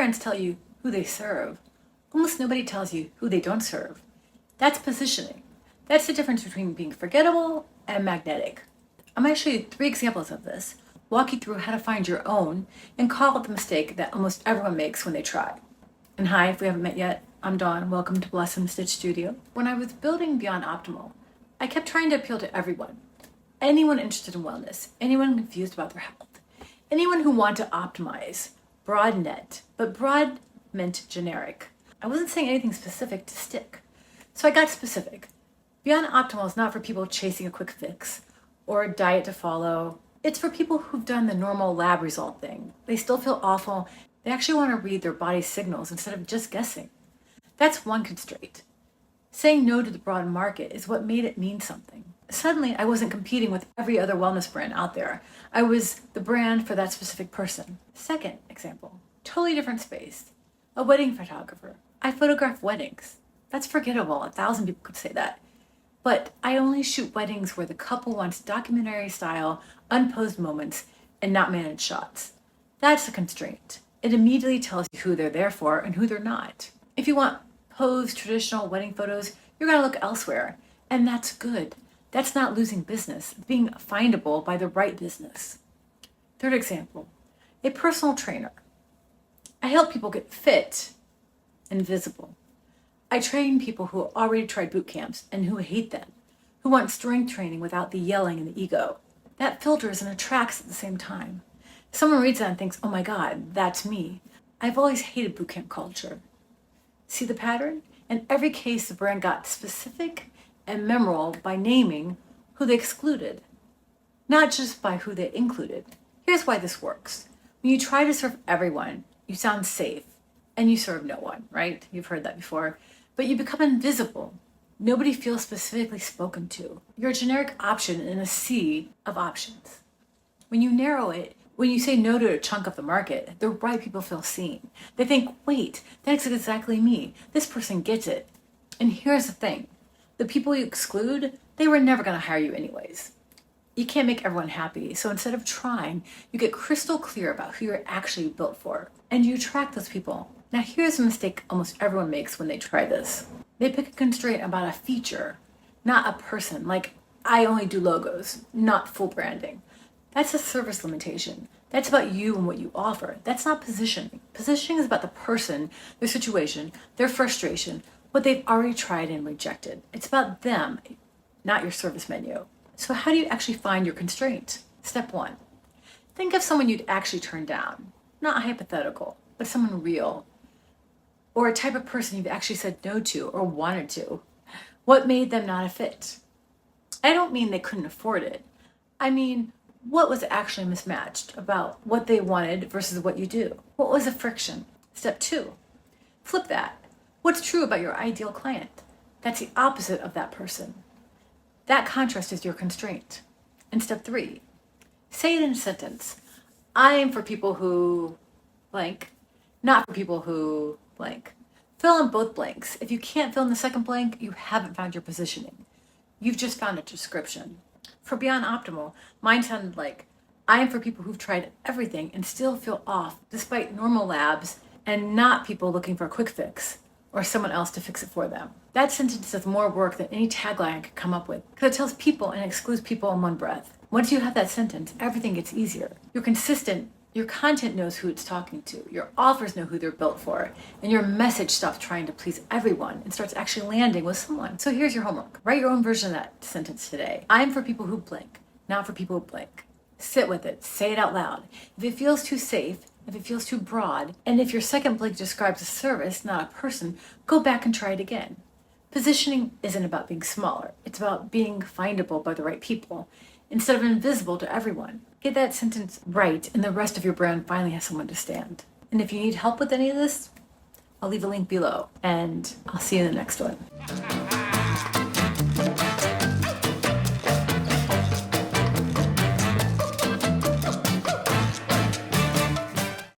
brands tell you who they serve, almost nobody tells you who they don't serve. That's positioning. That's the difference between being forgettable and magnetic. I'm going to show you 3 examples of this, walk you through how to find your own, and call out the mistake that almost everyone makes when they try. And hi, if we haven't met yet, I'm Dawn. Welcome to Blossom Stitch Studio. When I was building Beyond Optimal, I kept trying to appeal to everyone. Anyone interested in wellness, anyone confused about their health, anyone who wanted to optimize. Broad net, but broad meant generic. I wasn't saying anything specific to stick. So I got specific. Beyond Optimal is not for people chasing a quick fix or a diet to follow. It's for people who've done the normal lab result thing. They still feel awful. They actually want to read their body's signals instead of just guessing. That's one constraint. Saying no to the broad market is what made it mean something. Suddenly, I wasn't competing with every other wellness brand out there. I was the brand for that specific person. Second example, totally different space. A wedding photographer. I photograph weddings. That's forgettable. 1,000 people could say that. But I only shoot weddings where the couple wants documentary style, unposed moments, and not managed shots. That's a constraint. It immediately tells you who they're there for and who they're not. If you want posed traditional wedding photos, you're going to look elsewhere. And that's good. That's not losing business, being findable by the right business. Third example, a personal trainer. I help people get fit and visible. I train people who already tried boot camps and who hate them, who want strength training without the yelling and the ego. That filters and attracts at the same time. Someone reads that and thinks, oh my God, that's me. I've always hated boot camp culture. See the pattern? In every case, the brand got specific and memorable by naming who they excluded, not just by who they included. Here's why this works. When you try to serve everyone, you sound safe and you serve no one, right? You've heard that before. But you become invisible. Nobody feels specifically spoken to. You're a generic option in a sea of options. When you narrow it, when you say no to a chunk of the market, the right people feel seen. They think, wait, that's exactly me. This person gets it. And here's the thing. The people you exclude, they were never going to hire you anyways. You can't make everyone happy. So instead of trying, you get crystal clear about who you're actually built for. And you attract those people. Now here's a mistake almost everyone makes when they try this. They pick a constraint about a feature, not a person. Like, I only do logos, not full branding. That's a service limitation. That's about you and what you offer. That's not positioning. Positioning is about the person, their situation, their frustration, what they've already tried and rejected. It's about them, not your service menu. So how do you actually find your constraint? Step 1, think of someone you'd actually turn down. Not hypothetical, but someone real. Or a type of person you've actually said no to or wanted to. What made them not a fit? I don't mean they couldn't afford it. I mean, what was actually mismatched about what they wanted versus what you do? What was the friction? Step 2, flip that. What's true about your ideal client? That's the opposite of that person. That contrast is your constraint. And step 3, say it in a sentence. I am for people who blank, not for people who blank. Fill in both blanks. If you can't fill in the second blank, you haven't found your positioning. You've just found a description. For Beyond Optimal, mine sounded like, I am for people who've tried everything and still feel off despite normal labs and not people looking for a quick fix or someone else to fix it for them. That sentence does more work than any tagline I could come up with because it tells people and excludes people in one breath. Once you have that sentence, everything gets easier. You're consistent. Your content knows who it's talking to. Your offers know who they're built for. And your message stops trying to please everyone and starts actually landing with someone. So here's your homework. Write your own version of that sentence today. I'm for people who blink, not for people who blink. Sit with it. Say it out loud. If it feels too safe, if it feels too broad, and if your second blank describes a service, not a person, go back and try it again. Positioning isn't about being smaller. It's about being findable by the right people instead of invisible to everyone. Get that sentence right, and the rest of your brand finally has someone to stand. And if you need help with any of this, I'll leave a link below, and I'll see you in the next one.